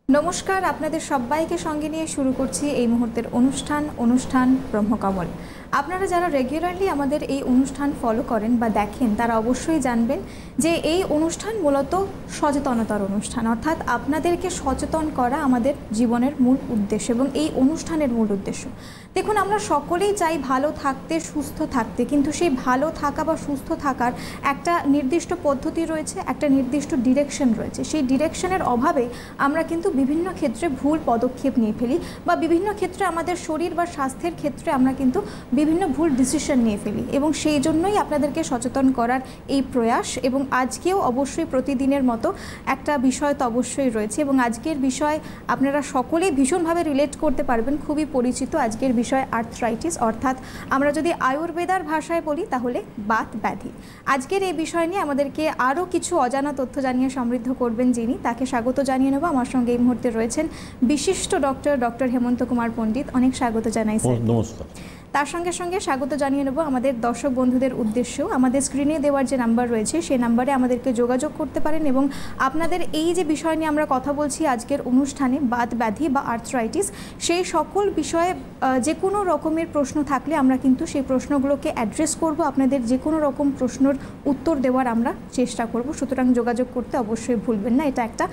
নমস্কার, আপনাদের সবাইকে সঙ্গে নিয়ে শুরু করছি এই মুহূর্তের অনুষ্ঠান ব্রহ্মকমল। আপনারা যারা রেগুলারলি আমাদের এই অনুষ্ঠান ফলো করেন বা দেখেন তারা অবশ্যই জানবেন যে এই অনুষ্ঠান মূলত সচেতনতার অনুষ্ঠান, অর্থাৎ আপনাদেরকে সচেতন করা আমাদের জীবনের মূল উদ্দেশ্য এবং এই অনুষ্ঠানের মূল উদ্দেশ্য। দেখুন, আমরা সকলেই চাই ভালো থাকতে, সুস্থ থাকতে, কিন্তু সেই ভালো থাকা বা সুস্থ থাকার একটা নির্দিষ্ট পদ্ধতি রয়েছে, একটা নির্দিষ্ট ডিরেকশন রয়েছে। সেই ডিরেকশনের অভাবে আমরা কিন্তু বিভিন্ন ক্ষেত্রে ভুল পদক্ষেপ নিয়ে ফেলি বা বিভিন্ন ক্ষেত্রে আমাদের শরীর বা স্বাস্থ্যের ক্ষেত্রে আমরা কিন্তু বিভিন্ন ভুল ডিসিশন নিয়ে ফেলি, এবং সেই জন্যই আপনাদেরকে সচেতন করার এই প্রয়াস। এবং আজকেও অবশ্যই প্রতিদিনের মতো একটা বিষয় তো অবশ্যই রয়েছে, এবং আজকের বিষয় আপনারা সকলেই ভীষণভাবে রিলেট করতে পারবেন, খুবই পরিচিত। আজকের বিষয় আর্থ্রাইটিস, অর্থাৎ আমরা যদি আয়ুর্বেদার ভাষায় বলি তাহলে বাত ব্যাধি। আজকের এই বিষয় নিয়ে আমাদেরকে আরও কিছু অজানা তথ্য জানিয়ে সমৃদ্ধ করবেন যিনি, তাকে স্বাগত জানিয়ে নেব। আমার সঙ্গে এই মুহূর্তে রয়েছেন বিশিষ্ট ডক্টর হেমন্ত কুমার পণ্ডিত। অনেক স্বাগত জানাই স্যার। নমস্কার। তার সঙ্গে সঙ্গে স্বাগত জানিয়ে নেব আমাদের দর্শক বন্ধুদের উদ্দেশ্যেও। আমাদের স্ক্রিনে দেওয়ার যে নাম্বার রয়েছে সেই নাম্বারে আমাদেরকে যোগাযোগ করতে পারেন, এবং আপনাদের এই যে বিষয় নিয়ে আমরা কথা বলছি আজকের অনুষ্ঠানে, বাত ব্যাধি বা আর্থ্রাইটিস, সেই সকল বিষয়ে যে কোনো রকমের প্রশ্ন থাকলে আমরা কিন্তু সেই প্রশ্নগুলোকে অ্যাড্রেস করব। আপনাদের যে কোনো রকম প্রশ্নের উত্তর দেওয়ার আমরা চেষ্টা করব, সুতরাং যোগাযোগ করতে অবশ্যই ভুলবেন না। এটা একটা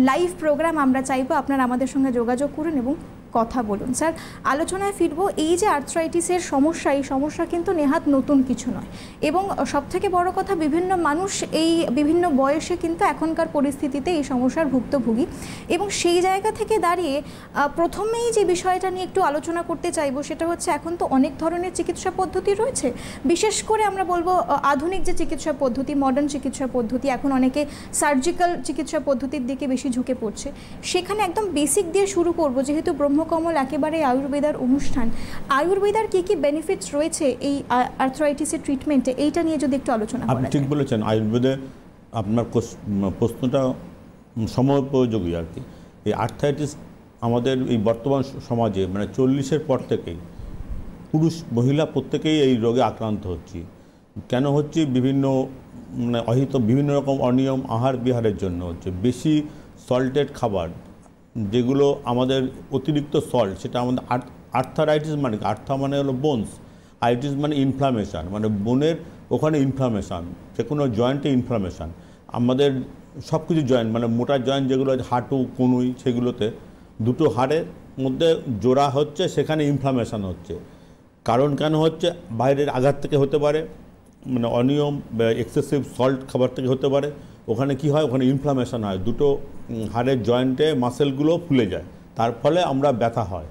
লাইভ প্রোগ্রাম, আমরা চাইবো আপনারা আমাদের সঙ্গে যোগাযোগ করুন এবং কথা বলুন। স্যার, আলোচনায় ফিরবো। এই যে আর্থ্রাইটিসের সমস্যা, এই সমস্যা কিন্তু নেহাত নতুন কিছু নয়, এবং সবথেকে বড় কথা, বিভিন্ন মানুষ এই বিভিন্ন বয়সে কিন্তু এখনকার পরিস্থিতিতে এই সমস্যার ভুক্তভোগী। এবং সেই জায়গা থেকে দাঁড়িয়ে প্রথমেই যে বিষয়টা নিয়ে একটু আলোচনা করতে চাইবো সেটা হচ্ছে, এখন তো অনেক ধরনের চিকিৎসা পদ্ধতি রয়েছে। বিশেষ করে আমরা বলবো আধুনিক যে চিকিৎসা পদ্ধতি, মডার্ন চিকিৎসা পদ্ধতি, এখন অনেকে সার্জিক্যাল চিকিৎসা পদ্ধতির দিকে বেশি ঝুঁকে পড়ছে। সেখানে একদম বেসিক দিয়ে শুরু করবো, যেহেতু ব্রহ্মকমল একেবারে আয়ুর্বেদার অনুষ্ঠান। আয়ুর্বেদার কি কি বেনিফিটস রয়েছে এই আর্থ্রাইটিসের ট্রিটমেন্টে, এইটা নিয়ে যদি একটু আলোচনা করা যায়। আপনি ঠিক বলেছেন, আয়ুর্বেদে আপনার প্রশ্নটা সময়োপযোগী আর কি। এই আর্থ্রাইটিস আমাদের এই বর্তমান সমাজে মানে 40-এর পর থেকেই পুরুষ মহিলা প্রত্যেকেই এই রোগে আক্রান্ত হচ্ছে। কেন হচ্ছে? বিভিন্ন রকম অনিয়ম আহার বিহারের জন্য হচ্ছে। বেশি সল্টেড খাবার, যেগুলো আমাদের অতিরিক্ত সল্ট, সেটা আমাদের আর্থারাইটিস মানে আর্থা মানে হলো বোনস, আইটিস মানে ইনফ্লামেশান, মানে বোনের ওখানে ইনফ্লামেশান, যে কোনো জয়েন্টে ইনফ্লামেশান। আমাদের সব কিছু জয়েন্ট মানে মোটা জয়েন্ট যেগুলো হাঁটু কনুই, সেগুলোতে দুটো হাড়ের মধ্যে জোড়া হচ্ছে, সেখানে ইনফ্লামেশান হচ্ছে। কারণ কেন হচ্ছে? বাইরের আঘাত থেকে হতে পারে, মানে অনিয়ম বা এক্সেসিভ সল্ট খাবার থেকে হতে পারে। ওখানে কি হয়? ওখানে ইনফ্লামেশান হয়, দুটো হাড়ের জয়েন্টে মাসেলগুলো ফুলে যায়, তার ফলে আমরা ব্যথা হয়।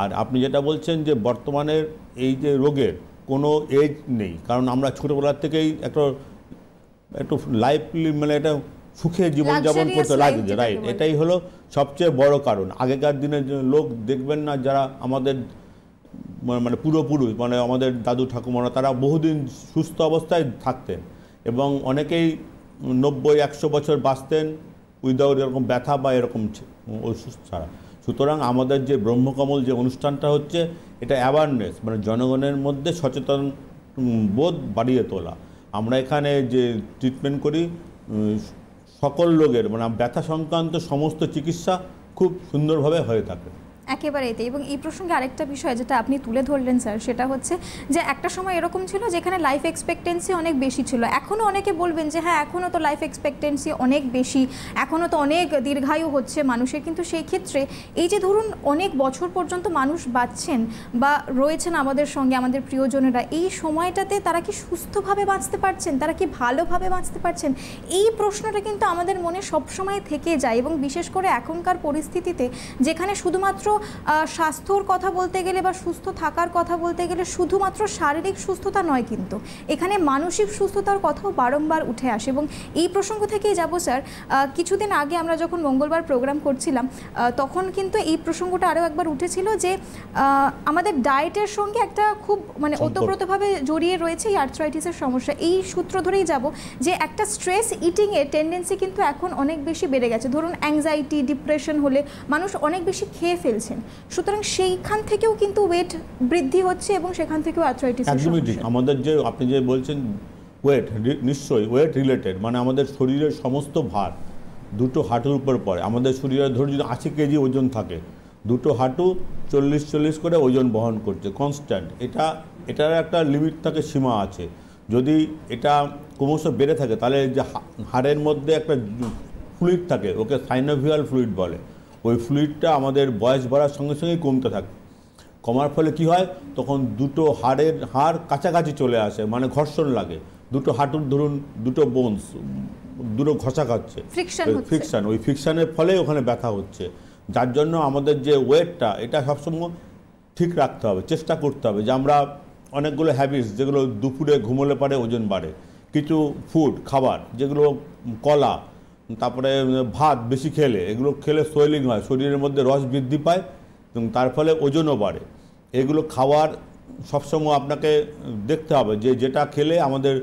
আর আপনি যেটা বলছেন যে বর্তমানের এই যে রোগের কোনো এজ নেই, কারণ আমরা ছোটোবেলার থেকেই একটু লাইফলি মানে এটা সুখে জীবনযাপন করতে লাগে, রাইট? এটাই হলো সবচেয়ে বড় কারণ। আগেকার দিনের লোক দেখবেন না, যারা আমাদের মানে পূর্বপুরুষ, মানে আমাদের দাদু ঠাকুমারা, তারা বহুদিন সুস্থ অবস্থায় থাকতেন এবং অনেকেই 90-100 বছর বাঁচতেন উইদাউট এরকম ব্যথা বা এরকম ওষুধ ছাড়া। সুতরাং আমাদের যে ব্রহ্মকমল যে অনুষ্ঠানটা হচ্ছে, এটা অ্যাওয়ারনেস, মানে জনগণের মধ্যে সচেতন বোধ বাড়িয়ে তোলা। আমরা এখানে যে ট্রিটমেন্ট করি সকল রোগের, মানে ব্যথা সংক্রান্ত সমস্ত চিকিৎসা খুব সুন্দরভাবে হয়ে থাকে। একেবারেই তাই। এবং এই প্রসঙ্গে আরেকটা বিষয় যেটা আপনি তুলে ধরলেন স্যার, সেটা হচ্ছে যে একটা সময় এরকম ছিল যেখানে লাইফ এক্সপেক্টেন্সি অনেক বেশি ছিল। এখনও অনেকে বলবেন যে হ্যাঁ, এখনও তো লাইফ এক্সপেক্টেন্সি অনেক বেশি, এখনও তো অনেক দীর্ঘায়ু হচ্ছে মানুষের, কিন্তু সেই ক্ষেত্রে এই যে ধরুন অনেক বছর পর্যন্ত মানুষ বাঁচছেন বা রয়েছেন আমাদের সঙ্গে, আমাদের প্রিয়জনেরা, এই সময়টাতে তারা কি সুস্থভাবে বাঁচতে পারছেন, তারা কি ভালোভাবে বাঁচতে পারছেন? এই প্রশ্নটা কিন্তু আমাদের মনে সবসময় থেকে যায়। এবং বিশেষ করে এখনকার পরিস্থিতিতে, যেখানে শুধুমাত্র স্বাস্থ্যর কথা বলতে গেলে বা সুস্থ থাকার কথা বলতে গেলে শুধুমাত্র শারীরিক সুস্থতা নয়, কিন্তু এখানে মানসিক সুস্থতার কথাও বারংবার উঠে আসে। এবং এই প্রসঙ্গ থেকেই যাব স্যার, কিছুদিন আগে আমরা যখন মঙ্গলবার প্রোগ্রাম করছিলাম তখন কিন্তু এই প্রসঙ্গটা আরও একবার উঠেছিল যে আমাদের ডায়েটের সঙ্গে একটা খুব মানে ওতপ্রোতভাবে জড়িয়ে রয়েছে এই আর্থ্রাইটিসের সমস্যা। এই সূত্র ধরেই যাব যে একটা স্ট্রেস ইটিংয়ের টেন্ডেন্সি কিন্তু এখন অনেক বেশি বেড়ে গেছে। ধরুন অ্যাংজাইটি, ডিপ্রেশন হলে মানুষ অনেক বেশি খেয়ে ফেলছেন, সুতরাং সেইখান থেকেও কিন্তু ওয়েট বৃদ্ধি হচ্ছে এবং সেখান থেকেও আর্থ্রাইটিস। একদমই ঠিক। আমাদের যে আপনি যে বলছেন ওয়েট, নিশ্চয়ই ওয়েট রিলেটেড, মানে আমাদের শরীরের সমস্ত ভার দুটো হাঁটুর উপর পড়ে। আমাদের শরীরে ধরুন যদি 80 কেজি ওজন থাকে, দুটো হাঁটু 40 করে ওজন বহন করছে কনস্ট্যান্ট। এটার একটা লিমিট থাকে, সীমা আছে। যদি এটা ক্রমশ বেড়ে থাকে তাহলে যে হাড়ের মধ্যে একটা ফ্লুইড থাকে, ওকে সাইনোভিয়াল ফ্লুইড বলে, ওই ফ্লুইডটা আমাদের বয়স বাড়ার সঙ্গে সঙ্গেই কমতে থাকে। কমার ফলে কি হয়, তখন দুটো হাড় কাছাকাছি চলে আসে, মানে ঘর্ষণ লাগে। দুটো হাঁটুর ধরুন দুটো বোনস দুটো ঘষা খাচ্ছে, ফ্রিকশন, ওই ফ্রিকশনের ফলে ওখানে ব্যথা হচ্ছে। যার জন্য আমাদের যে ওয়েটটা এটা সবসময় ঠিক রাখতে হবে, চেষ্টা করতে হবে যে আমরা অনেকগুলো হ্যাবিটস যেগুলো দুপুরে ঘুমোলে পারে ওজন বাড়ে, কিছু খাবার যেগুলো কলা, তারপরে ভাত বেশি খেলে, এগুলো খেলে সোয়েলিং হয়, শরীরের মধ্যে রস বৃদ্ধি পায় এবং তার ফলে ওজনও বাড়ে। এগুলো খাওয়ার সবসময় আপনাকে দেখতে হবে যে যেটা খেলে আমাদের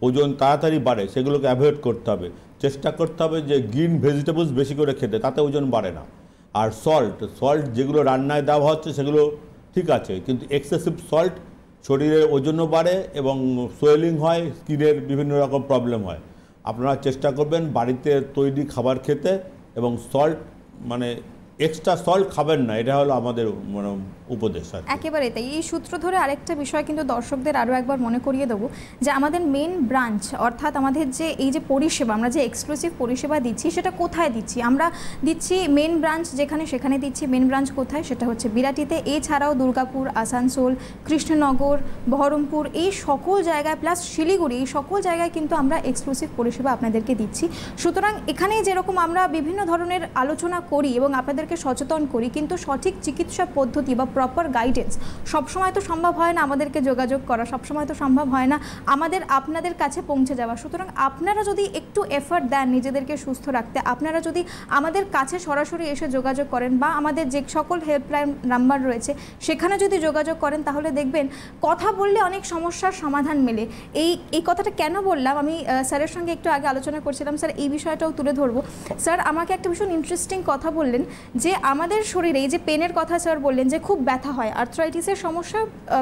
ওজন তাড়াতাড়ি বাড়ে সেগুলোকে অ্যাভয়েড করতে হবে। চেষ্টা করতে হবে যে গ্রিন ভেজিটেবলস বেশি করে খেতে, তাতে ওজন বাড়ে না। আর সল্ট যেগুলো রান্নায় দেওয়া হচ্ছে সেগুলো ঠিক আছে, কিন্তু এক্সেসিভ সল্ট শরীরের ওজনও বাড়ে এবং সোয়েলিং হয়, স্কিনের বিভিন্ন রকম প্রবলেম হয়। আপনারা চেষ্টা করবেন বাড়িতে তৈরি খাবার খেতে এবং সল্ট মানে এক্সট্রা সল্ট খাবেন না, এটা হলো আমাদের মানে উপদেশ। একেবারে তাই। এই সূত্র ধরে আরেকটা বিষয় কিন্তু দর্শকদের আরও একবার মনে করিয়ে দেবো যে আমাদের মেন ব্রাঞ্চ অর্থাৎ আমাদের যে এই যে পরিষেবা, আমরা যে এক্সক্লুসিভ পরিষেবা দিচ্ছি সেটা কোথায় দিচ্ছি? আমরা দিচ্ছি মেন ব্রাঞ্চ যেখানে, সেখানে দিচ্ছি। মেন ব্রাঞ্চ কোথায়? সেটা হচ্ছে বিরাটিতে। এছাড়াও দুর্গাপুর, আসানসোল, কৃষ্ণনগর, বহরমপুর, এই সকল জায়গায়, প্লাস শিলিগুড়ি, এই সকল জায়গায় কিন্তু আমরা এক্সক্লুসিভ পরিষেবা আপনাদেরকে দিচ্ছি। সুতরাং এখানে যেরকম আমরা বিভিন্ন ধরনের আলোচনা করি এবং আপনাদেরকে সচেতন করি, কিন্তু সঠিক চিকিৎসা পদ্ধতি বা প্রপার গাইডেন্স সবসময় তো সম্ভব হয় না আমাদেরকে যোগাযোগ করা, সবসময় তো সম্ভব হয় না আপনাদের কাছে পৌঁছে যাওয়া। সুতরাং আপনারা যদি একটু এফর্ট দেন নিজেদেরকে সুস্থ রাখতে, আপনারা যদি আমাদের কাছে সরাসরি এসে যোগাযোগ করেন বা আমাদের যে সকল হেল্পলাইন নাম্বার রয়েছে সেখানে যদি যোগাযোগ করেন, তাহলে দেখবেন কথা বললে অনেক সমস্যার সমাধান মেলে। এই কথাটা কেন বললাম, আমি স্যারের সঙ্গে একটু আগে আলোচনা করছিলাম, স্যার এই বিষয়টাও তুলে ধরবো। স্যার আমাকে একটা ভীষণ ইন্টারেস্টিং কথা বললেন যে আমাদের শরীরে এই যে পেনের কথা স্যার বললেন যে খুব ব্যথা হয়, আর্থ্রাইটিসের সমস্যা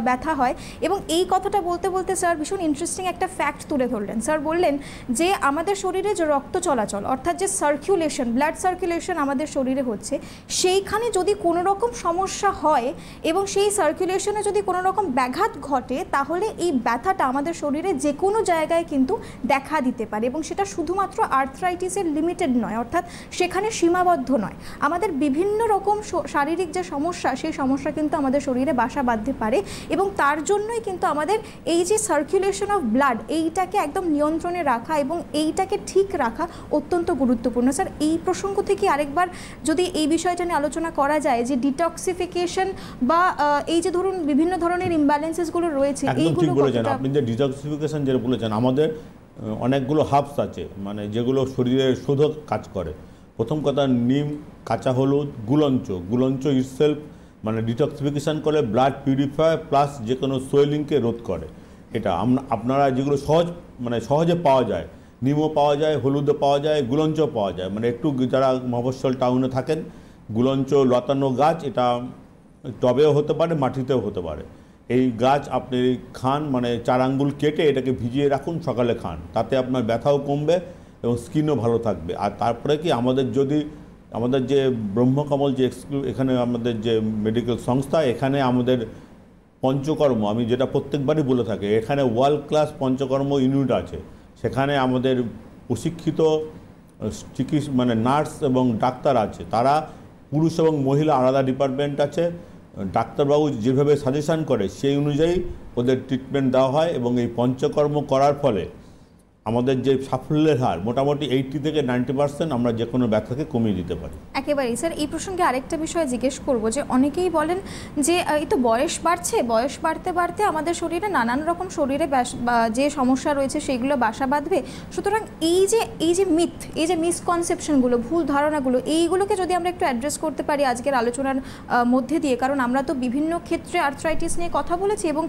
ব্যথা হয়, এবং এই কথাটা বলতে বলতে স্যার ভীষণ ইন্টারেস্টিং একটা ফ্যাক্ট তুলে ধরলেন। স্যার বললেন যে আমাদের শরীরে যে রক্ত চলাচল অর্থাৎ যে সার্কুলেশন, ব্লাড সার্কুলেশন আমাদের শরীরে হচ্ছে, সেইখানে যদি কোনো রকম সমস্যা হয় এবং সেই সার্কুলেশনে যদি কোনো রকম ব্যাঘাত ঘটে, তাহলে এই ব্যথাটা আমাদের শরীরে যে কোনো জায়গায় কিন্তু দেখা দিতে পারে, এবং সেটা শুধুমাত্র আর্থ্রাইটিসের লিমিটেড নয়, অর্থাৎ সেখানে সীমাবদ্ধ নয়। আমাদের বিভিন্ন রকম শারীরিক যে সমস্যা, সেই সমস্যা কিন্তু আমাদের শরীরে বাসা বাঁধতে পারে, এবং তার জন্যই কিন্তু আমাদের এই যে সার্কুলেশন অফ ব্লাড, এইটাকে একদম নিয়ন্ত্রণে রাখা এবং এইটাকে ঠিক রাখা অত্যন্ত গুরুত্বপূর্ণ। স্যার এই প্রসঙ্গ থেকে আরেকবার যদি এই বিষয়টা নিয়ে আলোচনা করা যায় যে ডিটক্সিফিকেশন বা এই যে ধরুন বিভিন্ন ধরনের ইমব্যালেন্সেসগুলো রয়েছে, এইগুলো বলেছেন আপনি যে ডিটক্সিফিকেশন যেটা বলেছেন, আমাদের অনেকগুলো হার্বস আছে মানে যেগুলো শরীরের শোধক কাজ করে। প্রথম কথা নিম, কাঁচা হলুদ, গুলঞ্চ ইটসেলফ মানে ডিটক্সিফিকেশান করে, ব্লাড পিউরিফাই প্লাস যে কোনো সোয়েলিংকে রোধ করে। এটা আপনারা যেগুলো সহজে পাওয়া যায়, নিমও পাওয়া যায়, হলুদও পাওয়া যায়, গুলঞ্চও পাওয়া যায়। মানে একটু যারা মফস্বল টাউনে থাকেন, গুলঞ্চ লতানো গাছ, এটা টবেও হতে পারে, মাটিতেও হতে পারে। এই গাছ আপনি খান, মানে 4 আঙ্গুল কেটে এটাকে ভিজিয়ে রাখুন, সকালে খান, তাতে আপনার ব্যথাও কমবে এবং স্কিনও ভালো থাকবে। আর তারপরে কি আমাদের যে ব্রহ্মকমল যে এখানে আমাদের যে মেডিকেল সংস্থা, এখানে আমাদের পঞ্চকর্ম, আমি যেটা প্রত্যেকবারই বলে থাকি, এখানে ওয়ার্ল্ড ক্লাস পঞ্চকর্ম ইউনিট আছে। সেখানে আমাদের প্রশিক্ষিত মানে নার্স এবং ডাক্তার আছে, তারা পুরুষ এবং মহিলা আলাদা ডিপার্টমেন্ট আছে। ডাক্তারবাবু যেভাবে সাজেশান করে সেই অনুযায়ী ওদের ট্রিটমেন্ট দেওয়া হয়, এবং এই পঞ্চকর্ম করার ফলে আমাদের যে সাফল্যের হার মোটামুটি 80 থেকে 90% আমরা যে কোনো ব্যথাকে কমিয়ে দিতে পারি। একেবারেই। স্যার এই প্রসঙ্গে আরেকটা বিষয় জিজ্ঞেস করব যে অনেকেই বলেন যে এই তো বয়স বাড়তে বাড়তে আমাদের শরীরে নানান রকম যে সমস্যা রয়েছে সেগুলো বাসা বাঁধবে। সুতরাং এই যে মিথ, এই যে মিসকনসেপশনগুলো, ভুল ধারণাগুলো, এইগুলোকে যদি আমরা একটু অ্যাড্রেস করতে পারি আজকের আলোচনার মধ্যে দিয়ে, কারণ আমরা তো বিভিন্ন ক্ষেত্রে আর্থ্রাইটিস নিয়ে কথা বলেছি এবং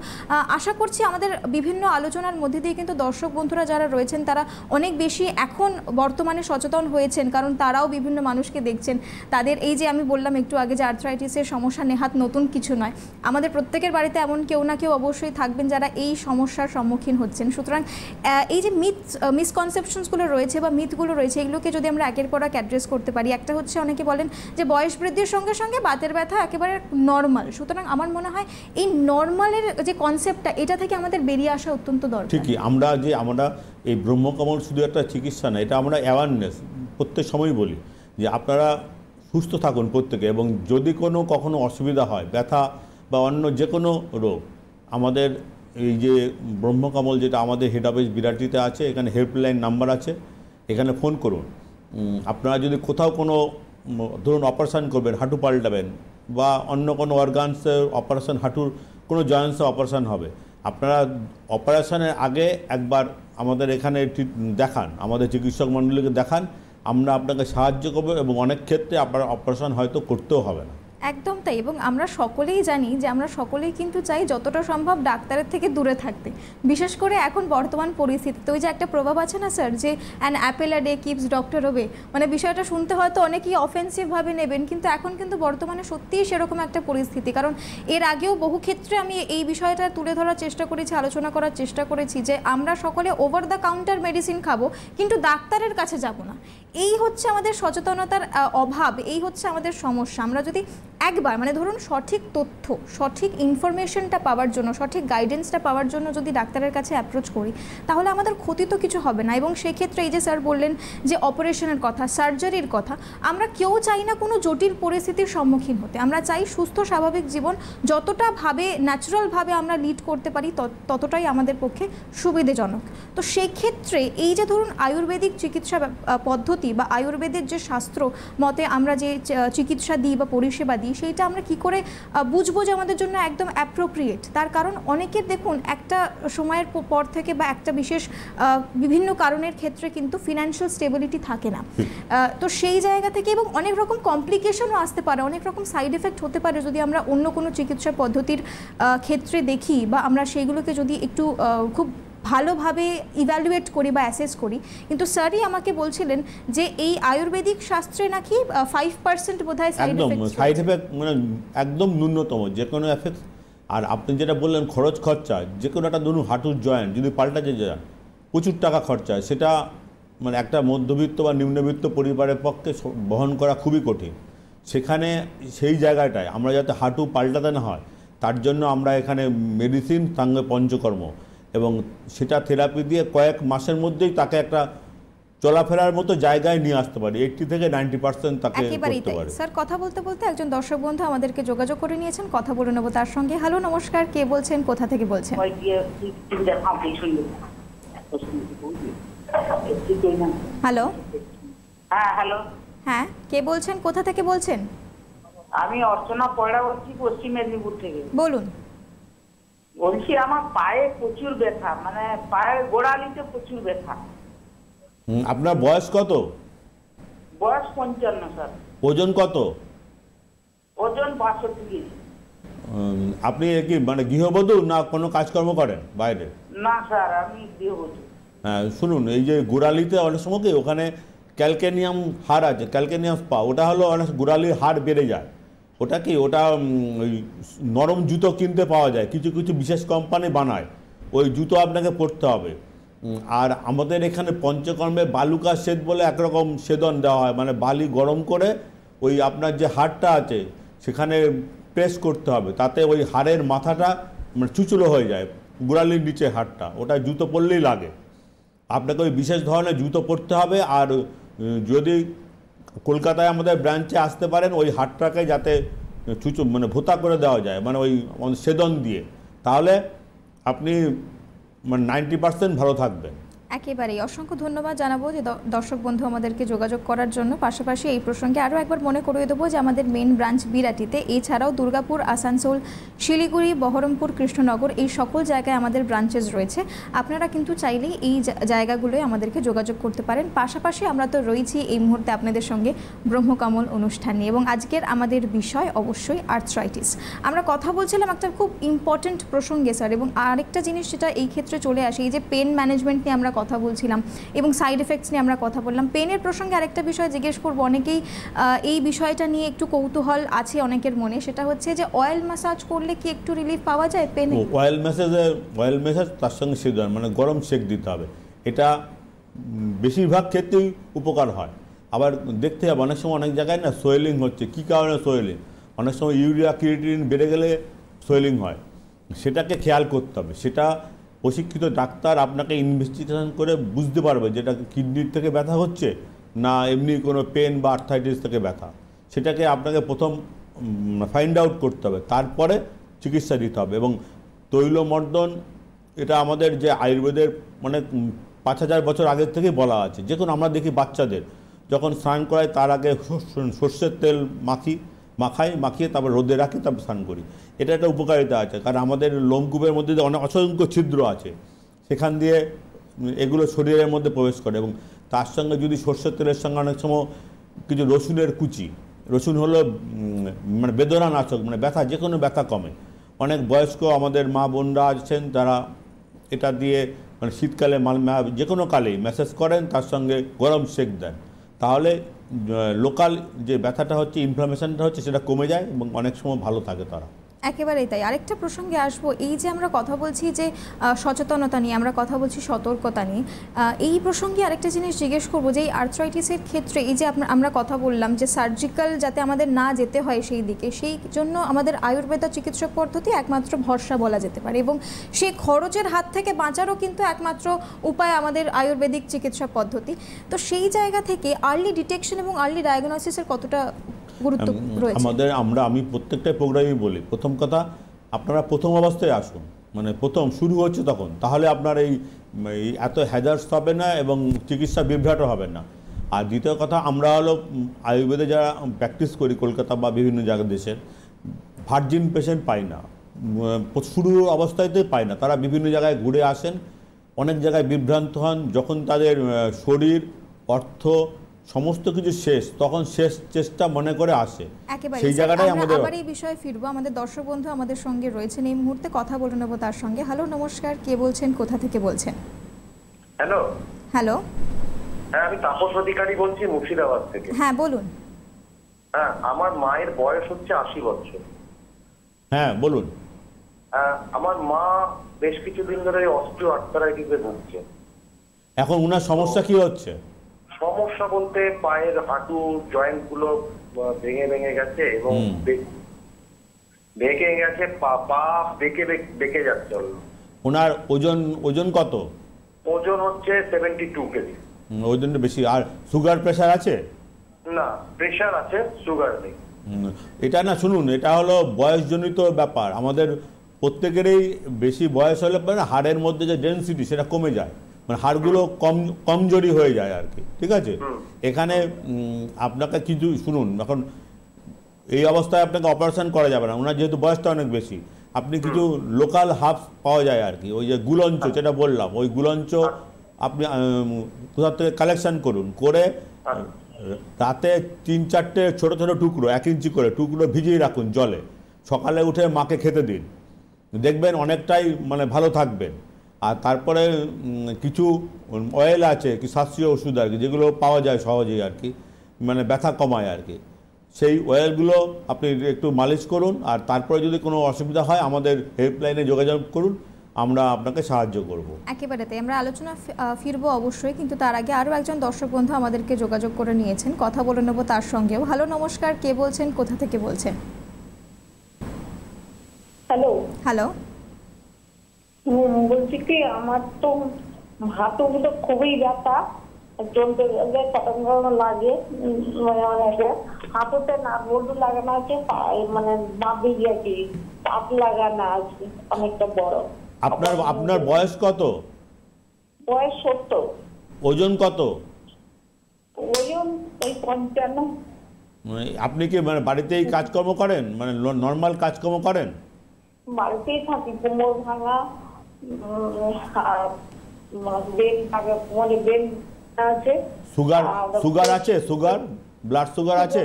আশা করছি আমাদের বিভিন্ন আলোচনার মধ্যে দিয়ে কিন্তু দর্শক বন্ধুরা যারা রয়েছে রয়েছেন তারা অনেক বেশি এখন বর্তমানে সচেতন হয়েছেন, কারণ তারাও বিভিন্ন মানুষকে দেখছেন। তাদের এই যে আমি বললাম একটু আগে যে আর্থ্রাইটিসের সমস্যা নেহাত নতুন কিছু নয়, আমাদের প্রত্যেকের বাড়িতে এমন কেউ না কেউ অবশ্যই থাকবেন যারা এই সমস্যার সম্মুখীন হচ্ছেন। সুতরাং এই যে মিসকনসেপশনসগুলো রয়েছে বা মিথগুলো রয়েছে, এগুলোকে যদি আমরা একের পর এক অ্যাড্রেস করতে পারি। একটা হচ্ছে অনেকে বলেন যে বয়স বৃদ্ধির সঙ্গে সঙ্গে বাতের ব্যথা একেবারে নর্মাল। সুতরাং আমার মনে হয় এই নর্মালের যে কনসেপ্টটা, এটা থেকে আমাদের বেরিয়ে আসা অত্যন্ত দরকার। ঠিকই, আমরা এই ব্রহ্মকমল শুধু একটা চিকিৎসা না, এটা আমরা অ্যাওয়ারনেস প্রত্যেক সময়ই বলি যে আপনারা সুস্থ থাকুন প্রত্যেকে, এবং যদি কখনো অসুবিধা হয়, ব্যথা বা অন্য যে কোনো রোগ, আমাদের এই যে ব্রহ্মকমল যেটা আমাদের হেড অফিস বিরাটিতে আছে, এখানে হেল্পলাইন নাম্বার আছে, এখানে ফোন করুন। আপনারা যদি কোথাও ধরুন অপারেশান করবেন, হাঁটু পাল্টাবেন বা অন্য কোনো অর্গানসের অপারেশান, হাঁটুর কোনো জয়েন্টসের অপারেশান হবে, আপনারা অপারেশনের আগে একবার আমাদের এখানে দেখান, আমাদের চিকিৎসক মণ্ডলীকে দেখান, আমরা আপনাকে সাহায্য করব এবং অনেক ক্ষেত্রে আপনার অপারেশন হয়তো করতেও হবে না। একদম তাই। এবং আমরা সকলেই জানি যে আমরা সকলেই কিন্তু চাই যতটা সম্ভব ডাক্তারের থেকে দূরে থাকতে, বিশেষ করে এখন বর্তমান পরিস্থিতিতে। ওই যে একটা প্রভাব আছে না স্যার, যে an Apple a day keeps doctor away, মানে বিষয়টা শুনতে হয়তো অনেকেই অফেন্সিভভাবে নেবেন, কিন্তু এখন কিন্তু বর্তমানে সত্যিই সেরকম একটা পরিস্থিতি। কারণ এর আগেও বহু ক্ষেত্রে আমি এই বিষয়টা তুলে ধরার চেষ্টা করেছি, আলোচনা করার চেষ্টা করেছি যে আমরা সকলে ওভার দ্য কাউন্টার মেডিসিন খাবো, কিন্তু ডাক্তারের কাছে যাব না। এই হচ্ছে আমাদের সচেতনতার অভাব, এই হচ্ছে আমাদের সমস্যা। আমরা যদি একবার ধরুন সঠিক তথ্য, সঠিক ইনফরমেশনটা পাওয়ার জন্য, সঠিক গাইডেন্সটা পাওয়ার জন্য যদি ডাক্তারের কাছে অ্যাপ্রোচ করি, তাহলে আমাদের ক্ষতি তো কিছু হবে না। এবং সেক্ষেত্রে এই যে স্যার বললেন যে অপারেশনের কথা, সার্জারির কথা, আমরা কেউ চাই না কোনো জটিল পরিস্থিতির সম্মুখীন হতে। আমরা চাই সুস্থ স্বাভাবিক জীবন যতটা ন্যাচারালভাবে আমরা লিড করতে পারি ততটাই আমাদের পক্ষে সুবিধাজনক। তো সেক্ষেত্রে এই যে ধরুন আয়ুর্বেদিক চিকিৎসা পদ্ধতি বা আয়ুর্বেদের যে শাস্ত্র মতে আমরা যে চিকিৎসা দিই বা পরিষেবা দিই, সেইটা আমরা কি করে বুঝবো যে আমাদের জন্য একদম অ্যাপ্রোপ্রিয়েট? তার কারণ অনেকের দেখুন একটা সময়ের পর থেকে বা একটা বিশেষ বিভিন্ন কারণের ক্ষেত্রে কিন্তু ফিনান্সিয়াল স্টেবিলিটি থাকে না। তো সেই জায়গা থেকে এবং অনেক রকম কমপ্লিকেশনও আসতে পারে, অনেক রকম সাইড এফেক্ট হতে পারে যদি আমরা অন্য কোনো চিকিৎসা পদ্ধতির ক্ষেত্রে দেখি, বা আমরা সেইগুলোকে যদি একটু খুব ভালোভাবে ইভ্যালুয়েট করি বা অ্যাসেস করি। কিন্তু স্যারই আমাকে বলছিলেন যে এই আয়ুর্বেদিক শাস্ত্রে নাকি 5% বোধহয় সাইড এফেক্ট একদম ন্যূনতম যে কোনো এফেক্ট। আর আপনি যেটা বললেন খরচা, যে কোনো একটা ধরুন হাঁটুর জয়েন্ট যদি পাল্টাতে যায় প্রচুর টাকা খরচা, সেটা একটা মধ্যবিত্ত বা নিম্নবিত্ত পরিবারের পক্ষে বহন করা খুবই কঠিন। সেই জায়গাটায় আমরা যাতে হাঁটু পাল্টাতে না হয়, তার জন্য আমরা এখানে মেডিসিন সঙ্গে পঞ্চকর্ম, এবং সেটা থেরাপি দিয়ে কয়েক মাসের মধ্যেই তাকে একটা চলাফেরার মতো জায়গায় নিয়ে আসতে পারি। 80 থেকে 90% তাকে করতে পারি। স্যার কথা বলতে বলতে একজন দর্শক বন্ধু আমাদেরকে যোগাযোগ করে নিয়েছেন, কথা বলে নেব তার সঙ্গে। হ্যালো, নমস্কার, কে বলছেন, কোথা থেকে বলছেন? হ্যালো। হ্যাঁ, হ্যালো। হ্যাঁ, কে বলছেন, কোথা থেকে বলছেন? আমি অর্চনা পয়ড়া বলছি, পশ্চিম মেদিনীপুর থেকে। বলুন। বলছি আমার পায়ে প্রচুর ব্যথা, পায়ের গোড়ালিতে প্রচুর ব্যথা। আপনার বয়স কত? বয়স 55 স্যার। ওজন কত? ওজন 62 কেজি। আপনি কি গৃহবধূ না কোনো কাজকর্ম করেন বাইরে? না স্যার, আমি গৃহবধূ। হ্যাঁ, শুনুন, এই যে গোড়ালিতে অনেক সময় কি ওখানে ক্যালকেনিয়াম হাড় আছে, ক্যালকেনিয়াম স্পা, ওটা হলো অনেক গোড়ালির হাড় বেড়ে যায়। ওটা ওই নরম জুতো কিনতে পাওয়া যায়, কিছু কিছু বিশেষ কোম্পানি বানায়, ওই জুতো আপনাকে পরতে হবে। আর আমাদের এখানে পঞ্চকর্মে বালুকা সেদ বলে একরকম সেদন দেওয়া হয়, বালি গরম করে ওই আপনার যে হাড়টা আছে সেখানে প্রেস করতে হবে, তাতে ওই হাড়ের মাথাটা চুচুলো হয়ে যায়, গোড়ালির নিচে হাড়টা, ওটা জুতো পরলেই লাগে। আপনাকে ওই বিশেষ ধরনের জুতো পরতে হবে। আর যদি কলকাতায় আমাদের ব্রাঞ্চে আসতে পারেন, ওই হাড়টাকে যাতে ভোতা করে দেওয়া যায়, ওই সেদন দিয়ে, তাহলে আপনি 90% ভালো থাকবেন। একেবারেই অসংখ্য ধন্যবাদ জানাবো যে দর্শক বন্ধু আমাদেরকে যোগাযোগ করার জন্য। পাশাপাশি এই প্রসঙ্গে আরও একবার মনে করিয়ে দেবো যে আমাদের মেন ব্রাঞ্চ বিরাটিতে, এছাড়াও দুর্গাপুর, আসানসোল, শিলিগুড়ি, বহরমপুর, কৃষ্ণনগর, এই সকল জায়গায় আমাদের ব্রাঞ্চেস রয়েছে। আপনারা কিন্তু চাইলেই এই জায়গাগুলোয় আমাদেরকে যোগাযোগ করতে পারেন। পাশাপাশি আমরা তো রয়েছি এই মুহূর্তে আপনাদের সঙ্গে ব্রহ্মকমল অনুষ্ঠান নিয়ে, এবং আজকের আমাদের বিষয় অবশ্যই আর্থ্রাইটিস। আমরা কথা বলছিলাম একটা খুব ইম্পর্টেন্ট প্রসঙ্গে স্যার, এবং আরেকটা জিনিস যেটা এই ক্ষেত্রে চলে আসে, এই যে পেন ম্যানেজমেন্ট নিয়ে আমরা কথা বলছিলাম এবং সাইড এফেক্টস নিয়ে আমরা কথা বললাম। পেনের প্রসঙ্গে আরেকটা বিষয় জিজ্ঞেস করবো, অনেকেই এই বিষয়টা নিয়ে একটু কৌতূহল আছে অনেকের মনে, সেটা হচ্ছে যে অয়েল ম্যাসাজ করলে কি একটু রিলিফ পাওয়া যায় পেনে? অয়েল ম্যাসাজ তার সঙ্গে সেক দেওয়া, মানে গরম সেক দিতে হবে। এটা বেশিরভাগ ক্ষেত্রেই উপকার হয়। আবার দেখতে হবে অনেক সময় অনেক জায়গায় না সোয়েলিং হচ্ছে, কী কারণে সোয়েলিং, অনেক সময় ইউরিয়া ক্রিয়েটিনিন বেড়ে গেলে সোয়েলিং হয়, সেটাকে খেয়াল করতে হবে। সেটা প্রশিক্ষিত ডাক্তার আপনাকে ইনভেস্টিগেশন করে বুঝতে পারবে যেটা কিডনির থেকে ব্যথা হচ্ছে না এমনি কোনো পেন বা আর্থাইটিস থেকে ব্যথা। সেটাকে আপনাকে প্রথম ফাইন্ড আউট করতে হবে, তারপরে চিকিৎসা দিতে হবে। এবং তৈলমর্দন এটা আমাদের যে আয়ুর্বেদের মানে 5000 বছর আগের থেকেই বলা আছে। যে কোনো আমরা দেখি বাচ্চাদের যখন স্নান করায় তার আগে সর্ষের তেল মাখিয়ে তারপর রোদে রাখি, তারপর স্নান করি। এটা একটা উপকারিতা আছে, কারণ আমাদের লোমকূপের মধ্যে অনেক অসংখ্য ছিদ্র আছে, সেখান দিয়ে এগুলো শরীরের মধ্যে প্রবেশ করে। এবং তার সঙ্গে যদি সর্ষের তেলের সঙ্গে অনেক সময় কিছু রসুনের কুচি, রসুন হলো মানে বেদনানাশক, মানে ব্যথা, যে কোনো ব্যথা কমে। অনেক বয়স্ক আমাদের মা বোনরা আছেন তারা এটা দিয়ে মানে শীতকালে যে কোনো কালেই ম্যাসাজ করেন, তার সঙ্গে গরম সেক দেন, তাহলে লোকাল যে ব্যথাটা হচ্ছে, ইনফ্লামেশনটা হচ্ছে, সেটা কমে যায় এবং অনেক সময় ভালো থাকে তারা। একেবারেই তাই। আরেকটা প্রসঙ্গে আসবো, এই যে আমরা কথা বলছি যে সচেতনতা নিয়ে, আমরা কথা বলছি সতর্কতা নিয়ে, এই প্রসঙ্গে আরেকটা জিনিস জিজ্ঞেস করবো যে এই আর্থ্রাইটিসের ক্ষেত্রে এই যে আমরা কথা বললাম যে সার্জিক্যাল যাতে আমাদের না যেতে হয় সেই দিকে, সেই জন্য আমাদের আয়ুর্বেদ চিকিৎসক পদ্ধতি একমাত্র ভরসা বলা যেতে পারে এবং সেই খরচের হাত থেকে বাঁচারও কিন্তু একমাত্র উপায় আমাদের আয়ুর্বেদিক চিকিৎসা পদ্ধতি। তো সেই জায়গা থেকে আর্লি ডিটেকশন এবং আর্লি ডায়াগনোসিসের কতটা গুরুত্ব রয়েছে? আমি প্রত্যেকটা প্রোগ্রামই বলি, প্রথম কথা আপনারা প্রথম অবস্থায় আসুন, মানে প্রথম শুরু হচ্ছে তখন, তাহলে আপনার এই এত হ্যাজার্স হবে না এবং চিকিৎসা বিভ্রাট হবে না। আর দ্বিতীয় কথা, আমরা হলো আয়ুর্বেদে যারা প্র্যাকটিস করি কলকাতা বা বিভিন্ন জায়গা দেশের, ভার্জিন পেশেন্ট পাই না, শুরু অবস্থাতেই পাই না, তারা বিভিন্ন জায়গায় ঘুরে আসেন, অনেক জায়গায় বিভ্রান্ত হন, যখন তাদের শরীর অর্থ সমস্ত কিছু শেষ, তখন শেষ চেষ্টা মনে করে আসে, সেই জায়গাটাই আমাদের। আবার এই বিষয়ে ফিরবো, আমাদের দর্শক বন্ধু আমাদের সঙ্গে রয়েছেন এই মুহূর্তে, কথা বলে নেব তার সঙ্গে। হ্যালো, নমস্কার, কে বলছেন, কোথা থেকে বলছেন? হ্যালো। হ্যালো, হ্যাঁ, আমি তাপস অধিকারী বলছি মুর্শিদাবাদ থেকে। হ্যাঁ বলুন। হ্যাঁ, আমার মায়ের বয়স হচ্ছে 80 বছর। হ্যাঁ বলুন। আমার মা বেশ কিছুদিন ধরে অস্টিও আর্থ্রাইটিসে ভুগছে। এখন ওনার সমস্যা কি হচ্ছে? সমস্যা বলতে পায়ের হাঁটু জয়েন্ট গুলো ভেঙে গেছে এবং বেঁকে গেছে, পা বেঁকে যাচ্ছে। ওনার ওজন কত? ওজন হচ্ছে 72 কেজি। ওজনটা বেশি। আর সুগার প্রেশার আছে? না, প্রেশার আছে, সুগার নেই। এটা না, শুনুন, এটা হলো বয়সজনিত ব্যাপার। আমাদের প্রত্যেকেরই বেশি বয়স হলে পরে হাড়ের মধ্যে যে ডেন্সিটি সেটা কমে যায়, মানে হাড়গুলো কমজোরি হয়ে যায় আর কি, ঠিক আছে? এখানে আপনাকে কিছু শুনুন, এখন এই অবস্থায় আপনাকে অপারেশন করা যাবে না, ওনার যেহেতু বয়সটা অনেক বেশি। আপনি কিছু লোকাল হার্বস পাওয়া যায় আর কি, ওই যে গুলঞ্চ যেটা বললাম, ওই গুলঞ্চ আপনি কোথাও থেকে কালেকশন করুন, করে রাতে 3-4টে ছোটো ছোটো টুকরো 1 ইঞ্চি করে টুকরো ভিজিয়ে রাখুন জলে, সকালে উঠে মাকে খেতে দিন, দেখবেন অনেকটাই মানে ভালো থাকবেন। আর তারপরে কিছু অয়েল আছে, কি শাস্ত্রীয় ওষুধ আর কি, যেগুলো পাওয়া যায় সহজেই আর কি, মানে ব্যথা কমায় আর কি, সেই অয়েলগুলো আপনি একটু মালিশ করুন। আর তারপরে যদি কোনো অসুবিধা হয় আমাদের হেল্পলাইনে যোগাযোগ করুন, আমরা আপনাকে সাহায্য করব। একেবারে তাই, আমরা আলোচনা ফিরবো অবশ্যই, কিন্তু তার আগে আরও একজন দর্শক বন্ধু আমাদেরকে যোগাযোগ করে নিয়েছেন, কথা বলে নেব তার সঙ্গেও। হ্যালো, নমস্কার, কে বলছেন, কোথা থেকে বলছেন? হ্যালো। হ্যালো, বলছি কি, আমার তো হাঁটুগুলো খুবই ব্যথা, চলতে গেলে কতক্ষণ লাগে, হাঁটুতে না বলু লাগানো আছে, মানে বাঁধে গেছে, পাত লাগানো আছে অনেকটা বড়। আপনার বয়স কত? বয়স 70। ওজন কত? ওজন ওই 55। আপনি কি মানে বাড়িতেই কাজকর্ম করেন, মানে নর্মাল কাজকর্ম করেন? বাড়িতেই থাকি, কোমর ভাঙা, বেন আছে। সুগার আছে? সুগার, ব্লাড সুগার আছে?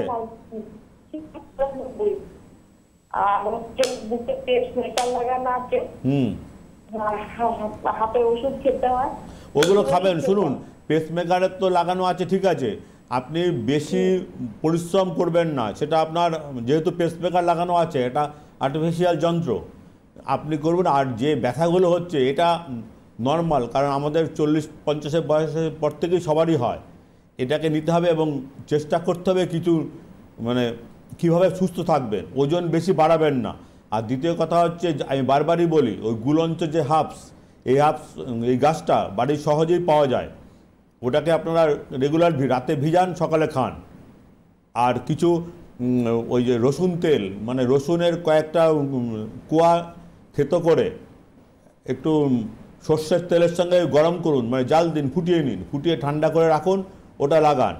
আর হচ্ছে বুকে পেস্ট মেটাল লাগানো আছে। হাতে ওষুধ খেতে হয়। ওগুলো খাবেন। শুনুন, পেসমেকারের তো লাগানো আছে, ঠিক আছে, আপনি বেশি পরিশ্রম করবেন না, সেটা আপনার যেহেতু পেসমেকার লাগানো আছে, এটা আর্টিফিশিয়াল যন্ত্র, আপনি করবেন। আর যে ব্যথাগুলো হচ্ছে এটা নর্মাল, কারণ আমাদের 40-50 বয়সের পর থেকেই সবারই হয়। এটাকে নিতে হবে এবং চেষ্টা করতে হবে কিছু মানে কীভাবে সুস্থ থাকবেন, ওজন বেশি বাড়াবেন না। আর দ্বিতীয় কথা হচ্ছে, আমি বারবারই বলি, ওই গুলঞ্চ যে হার্বস, এই গাছটা বাড়ির সহজেই পাওয়া যায়, ওটাকে আপনারা রেগুলার রাতে ভিজান, সকালে খান। আর কিছু ওই যে রসুন তেল, মানে রসুনের কয়েকটা কোয়া থেতো করে একটু সর্ষের তেলের সঙ্গে গরম করুন, মানে জাল দিন, ফুটিয়ে নিন, ফুটিয়ে ঠান্ডা করে রাখুন, ওটা লাগান।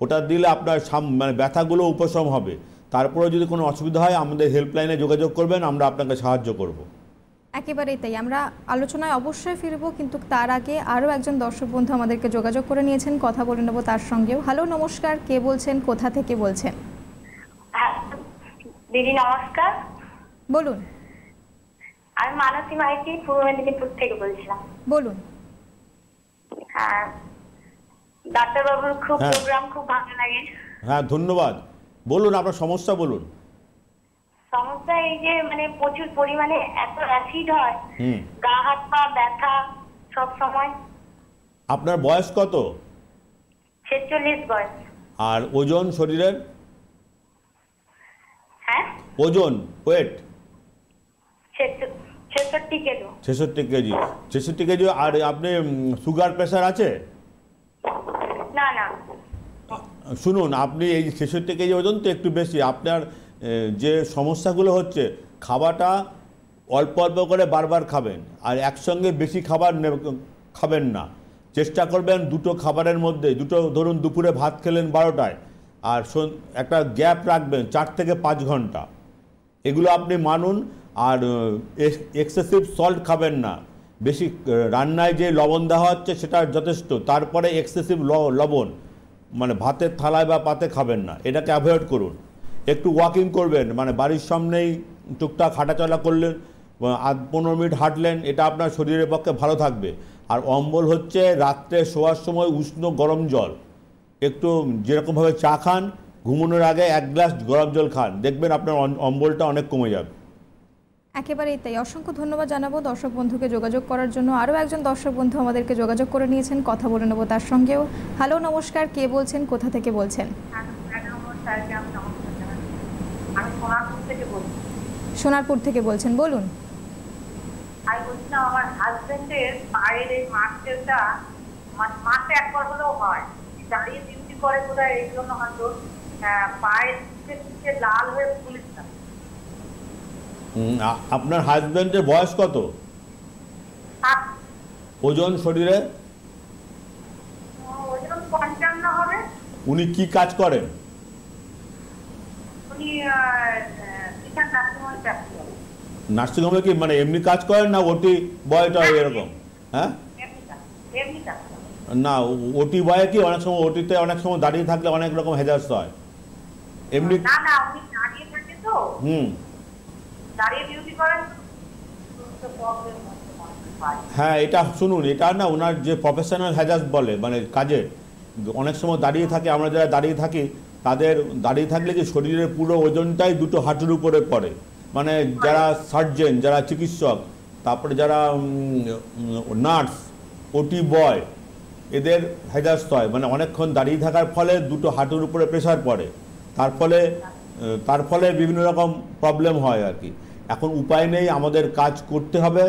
ওটা দিলে আপনার মানে ব্যথাগুলো উপশম হবে। তারপরে যদি কোনো অসুবিধা হয় আমাদের হেল্পলাইনে যোগাযোগ করবেন, আমরা আপনাকে সাহায্য করব। একেবারেই তাই, আমরা আলোচনায় অবশ্যই ফিরবো, কিন্তু তার আগে আরও একজন দর্শক বন্ধু আমাদেরকে যোগাযোগ করে নিয়েছেন, কথা বলে নেবো তার সঙ্গেও। হ্যালো, নমস্কার, কে বলছেন, কোথা থেকে বলছেন? দিদি নমস্কার, বলুন। আমি মানসী মাইতি পূর্ব মেদিনীপুর থেকে বলছিলাম। বলুন। হ্যাঁ, ডাক্তারবাবুর প্রোগ্রাম খুব ভালো লাগে। হ্যাঁ, ধন্যবাদ। বলুন, আপনার সমস্যা বলুন। সমস্যা এই যে মানে প্রচুর পরিমাণে এত অ্যাসিড হয়, গা হাত পা ব্যথা সব সময়। আপনার বয়স কত? 46 বয়স। আর ওজন শরীরের? হ্যাঁ, ওজন, ওয়েট? 66 কেজি। 66 কেজি। আর আপনি সুগার প্রেশার আছে? না না। শুনুন, আপনি এই 66 কেজি ওজন তো একটু বেশি। আপনার যে সমস্যাগুলো হচ্ছে, খাবারটা অল্প অল্প করে বারবার খাবেন, আর একসঙ্গে বেশি খাবার খাবেন না। চেষ্টা করবেন দুটো খাবারের মধ্যে, ধরুন দুপুরে ভাত খেলেন 12টায়, আর একটা গ্যাপ রাখবেন 4 থেকে 5 ঘন্টা, এগুলো আপনি মানুন। আর এক্সেসিভ সল্ট খাবেন না, বেশি রান্নায় যে লবণ দেওয়া হচ্ছে সেটা যথেষ্ট, তারপরে এক্সেসিভ লবণ মানে ভাতের থালায় বা পাতে খাবেন না, এটাকে অ্যাভয়েড করুন। একটু ওয়াকিং করবেন, মানে বাড়ির সামনেই টুকটাক হাঁটাচলা করলেন, 15 মিনিট হাঁটলেন, এটা আপনার শরীরের পক্ষে ভালো থাকবে। আর অম্বল হচ্ছে রাত্রে শোয়ার সময় উষ্ণ গরম জল, একটু যেরকমভাবে চা খান, ঘুমানোর আগে 1 গ্লাস গরম জল খান, দেখবেন আপনার অম্বলটা অনেক কমে যাবে। একেবারেই তাই, অসংখ্য ধন্যবাদ জানাবো দর্শক বন্ধুকে যোগাযোগ করার জন্য। আরও একজন দর্শক বন্ধু আমাদেরকে যোগাযোগ করে নিয়েছেন, কথা বলে নেবো তার সঙ্গেও। হ্যালো, নমস্কার, কে বলছেন, কোথা থেকে বলছেন? আমি সোনারপুর থেকে বলছি। সোনারপুর থেকে বলছেন, বলুন। আমি বলছিলাম আমার হাজবেন্ডের পায়ের এই মাসেলটা মাসে একবার হলেও হয়, দাঁড়িয়ে ডিউটি করে বোধহয়, এই জন্য হয়তো পায়ের দিকে লাল হয়ে ফুলেছে। আপনার হাজবেন্ডের বয়স কত? ওজন শরীরে? ওজন 55 হবে। উনি কি কাজ করেন? উনি নার্সিংহোমে কি মানে এমনি কাজ করেন না ওটি বয়টা এরকম? হ্যাঁ, না, ওটি বয়ে কি অনেক সময়, ওটিতে অনেক সময় দাঁড়িয়ে থাকলে অনেক রকম হেজার্স হয় এমনি। না না, উনি দাঁড়িয়ে থাকে তো, দাঁড়িয়ে ডিউটি করেন। হ্যাঁ, এটা শুনুন, এটা না ওনার যে প্রফেশনাল হ্যাজার্স বলে, মানে কাজে অনেক সময় দাঁড়িয়ে থাকে, আমরা যারা দাঁড়িয়ে থাকি তাদের দাঁড়িয়ে থাকলে যে শরীরের পুরো ওজনটাই দুটো হাঁটুর উপরে পড়ে, মানে যারা সার্জেন, যারা চিকিৎসক, তারপরে যারা নার্স, ওটি বয়, এদের হ্যাজার্স হয়, মানে অনেকক্ষণ দাঁড়িয়ে থাকার ফলে দুটো হাঁটুর উপরে প্রেশার পড়ে, তার ফলে বিভিন্ন রকম প্রবলেম হয় আর কি। এখন উপায় নেই, আমাদের কাজ করতে হবে,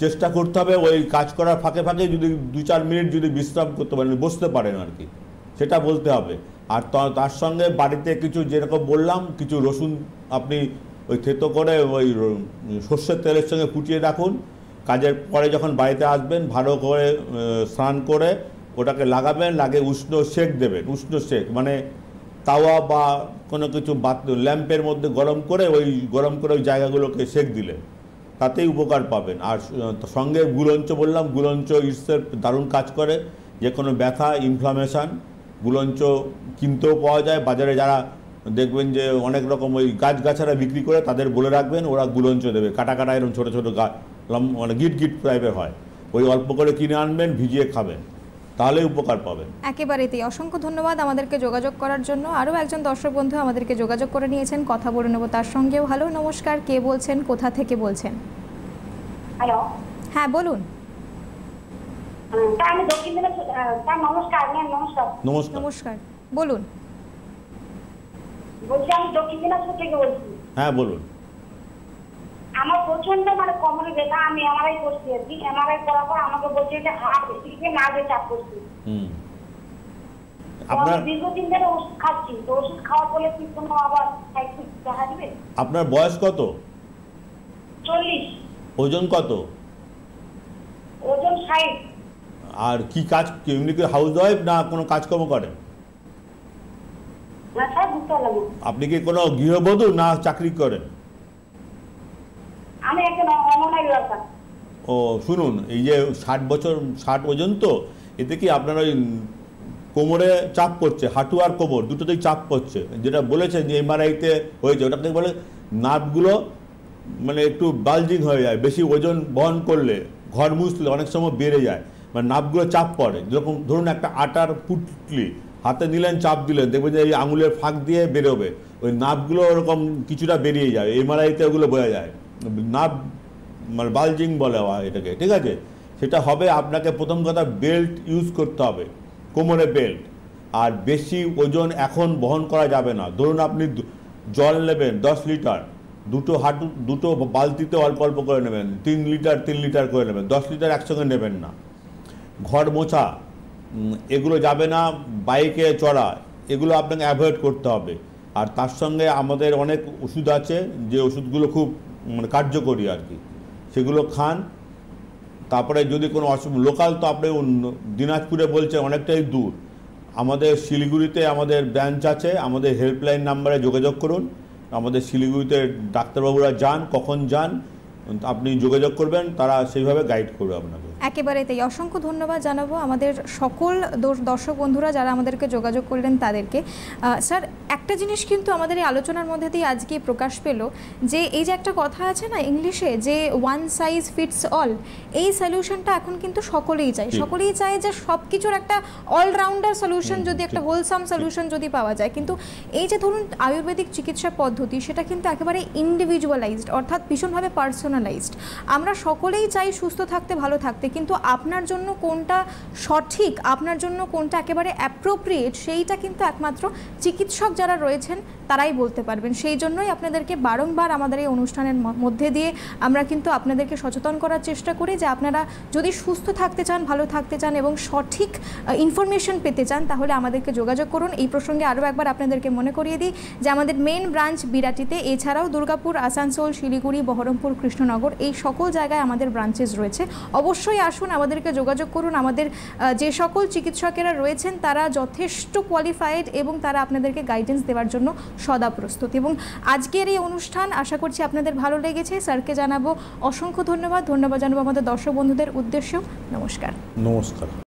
চেষ্টা করতে হবে, ওই কাজ করার ফাঁকে ফাঁকে যদি 2-4 মিনিট যদি বিশ্রাম করতে পারেন, বসতে পারেন আর কি, সেটা বলতে হবে। আর তার সঙ্গে বাড়িতে কিছু, যেরকম বললাম, কিছু রসুন আপনি ওই থেতো করে ওই সর্ষের তেলের সঙ্গে ফুটিয়ে রাখুন, কাজের পরে যখন বাড়িতে আসবেন ভালো করে স্নান করে ওটাকে লাগাবেন, লাগে উষ্ণ সেক দেবেন। উষ্ণ সেক মানে তাওয়া বা কোনো কিছু ল্যাম্পের মধ্যে গরম করে ওই জায়গাগুলোকে সেক দিলেন, তাতেই উপকার পাবেন। আর সঙ্গে গুলঞ্চ বললাম, গুলঞ্চ ইটসেলফ দারুণ কাজ করে, যে কোনো ব্যথা, ইনফ্লামেশান। গুলঞ্চ কিনতেও পাওয়া যায় বাজারে, যারা দেখবেন যে অনেক রকম ওই গাছগাছারা বিক্রি করে, তাদের বলে রাখবেন, ওরা গুলঞ্চ দেবে, কাটা কাটা এরকম ছোটো ছোটো গাছ, মানে গিট গিট টাইপের হয়, ওই অল্প করে কিনে আনবেন, ভিজিয়ে খাবেন, তাহলে উপকার পাবেন। একেবারেই তাই। অসংখ্য ধন্যবাদ আমাদেরকে যোগাযোগ করার জন্য। আরও একজন দর্শক বন্ধু আমাদেরকে যোগাযোগ করে নিয়েছেন, কথা বলে নেব তার সঙ্গেও। হ্যালো, নমস্কার, কে বলছেন, কোথা থেকে বলছেন? হ্যালো, হ্যাঁ বলুন। আমি দক্ষিণ দিনাজপুর। নমস্কার ম্যাম। নমস্কার। নমস্কার। নমস্কার, বলুন। বলছি আমি দক্ষিণ দিনাজপুর থেকে বলছি। হ্যাঁ বলুন। আমার প্রচন্ড কোমরে ব্যথা। আমি এমআরআই করছি আর কি। এমআরআই করার পর আমাকে বলছে যে হাড় বেশি নার্ভে চাপ করছে। আপনার দীর্ঘদিন ধরে ওষুধ খাচ্ছি, তো ওষুধ খাওয়ার পরে কি কোনো আবার সাইড ইফেক্ট দেখা দিবে? আপনার বয়স কত? 40। ওজন কত? ওজন 60। আর কি কাজ, এমনি কি হাউস ওয়াইফ না কোনো কাজকর্ম করেন? না স্যার, বুঝতে পারলাম না। আপনি কি কোনো গৃহবধূ না চাকরি করেন? আমি একজন অঙ্গনওয়াড়ি ওয়ার্কার। ও শুনুন, এই যে 60 বছর 60 ওজন, তো এতে কি আপনার ওই কোমরে চাপ পড়ছে, হাঁটু আর কোমর দুটোতেই চাপ পড়ছে, যেটা বলেছেন যে এমআরআইতে হয়েছে, ওটাকে বলে নার্ভগুলো মানে একটু বালজিং হয়ে যায়, বেশি ওজন বহন করলে, ঘর মুছলে অনেক সময় বেড়ে যায়, মানে নার্ভগুলো চাপ পড়ে। যেরকম ধরুন একটা আটার পুটলি হাতে নিলেন, চাপ দিলেন, দেখবেন যে এই আঙুলের ফাঁক দিয়ে বেরোবে, ওই নার্ভগুলো ওরকম কিছুটা বেরিয়ে যায়, এমআরআইতে ওগুলো বোঝা যায়। নার্ভ মানে বালজিং বলে এটাকে, ঠিক আছে? সেটা হবে আপনাকে প্রথম কথা বেল্ট ইউজ করতে হবে, কোমরে বেল্ট। আর বেশি ওজন এখন বহন করা যাবে না। ধরুন আপনি জল নেবেন 10 লিটার, দুটো বালতিতে অল্প অল্প করে নেবেন, 3 লিটার করে নেবেন, 10 লিটার একসঙ্গে নেবেন না। ঘর মোছা এগুলো যাবে না, বাইকে চড়া এগুলো আপনাকে অ্যাভয়েড করতে হবে। আর তার সঙ্গে আমাদের অনেক ওষুধ আছে, যে ওষুধগুলো খুব মানে কার্যকরী আর কি, সেগুলো খান। তারপরে যদি কোনো লোকাল, তো আপনি দিনাজপুরে বলছেন অনেকটাই দূর, আমাদের শিলিগুড়িতে আমাদের ব্রাঞ্চ আছে, আমাদের হেল্পলাইন নাম্বারে যোগাযোগ করুন। আমাদের শিলিগুড়িতে ডাক্তারবাবুরা যান, কখন যান আপনি যোগাযোগ করবেন, তারা সেইভাবে গাইড করবে আপনাকে। একেবারে তাই। অসংখ্য ধন্যবাদ জানাবো আমাদের সকল দর্শক বন্ধুরা যারা আমাদেরকে যোগাযোগ করলেন তাদেরকে। স্যার, একটা জিনিস কিন্তু আমাদের এই আলোচনার মধ্যে দিয়ে আজকে প্রকাশ পেল, যে এই যে একটা কথা আছে না ইংলিশে, যে ওয়ান সাইজ ফিটস অল, এই সলিউশনটা এখন কিন্তু সকলেই চায়। সকলেই চায় যে সব কিছুর একটা অলরাউন্ডার সলিউশন, যদি একটা হোলসাম সলিউশন যদি পাওয়া যায়। কিন্তু এই যে ধরুন আয়ুর্বেদিক চিকিৎসা পদ্ধতি, সেটা কিন্তু একেবারে ইন্ডিভিজুয়ালাইজড, অর্থাৎ ভীষণভাবে পার্সোনালাইজড। আমরা সকলেই চাই সুস্থ থাকতে, ভালো থাকতে, কিন্তু আপনার জন্য কোনটা সঠিক, আপনার জন্য কোনটা একেবারে অ্যাপ্রোপ্রিয়েট, সেইটা কিন্তু একমাত্র চিকিৎসক যারা রয়েছেন তারাই বলতে পারবেন। সেই জন্যই আপনাদেরকে বারংবার আমাদের এই অনুষ্ঠানের মধ্যে দিয়ে আমরা কিন্তু আপনাদেরকে সচেতন করার চেষ্টা করি যে আপনারা যদি সুস্থ থাকতে চান, ভালো থাকতে চান এবং সঠিক ইনফরমেশন পেতে চান, তাহলে আমাদেরকে যোগাযোগ করুন। এই প্রসঙ্গে আরও একবার আপনাদেরকে মনে করিয়ে দিই যে আমাদের মেন ব্রাঞ্চ বিরাটিতে, এছাড়াও দুর্গাপুর, আসানসোল, শিলিগুড়ি, বহরমপুর, কৃষ্ণনগর, এই সকল জায়গায় আমাদের ব্রাঞ্চেস রয়েছে। অবশ্যই আসুন, আমাদেরকে যোগাযোগ করুন। আমাদের যে সকল চিকিৎসকেরা রয়েছেন তারা যথেষ্ট কোয়ালিফাইড এবং তারা আপনাদেরকে গাইডেন্স দেওয়ার জন্য সদা প্রস্তুত। এবং আজকের এই অনুষ্ঠান আশা করছি আপনাদের ভালো লেগেছে। স্যারকে জানাবো অসংখ্য ধন্যবাদ জানাবো আমাদের দর্শক বন্ধুদের উদ্দেশ্যেও। নমস্কার। নমস্কার।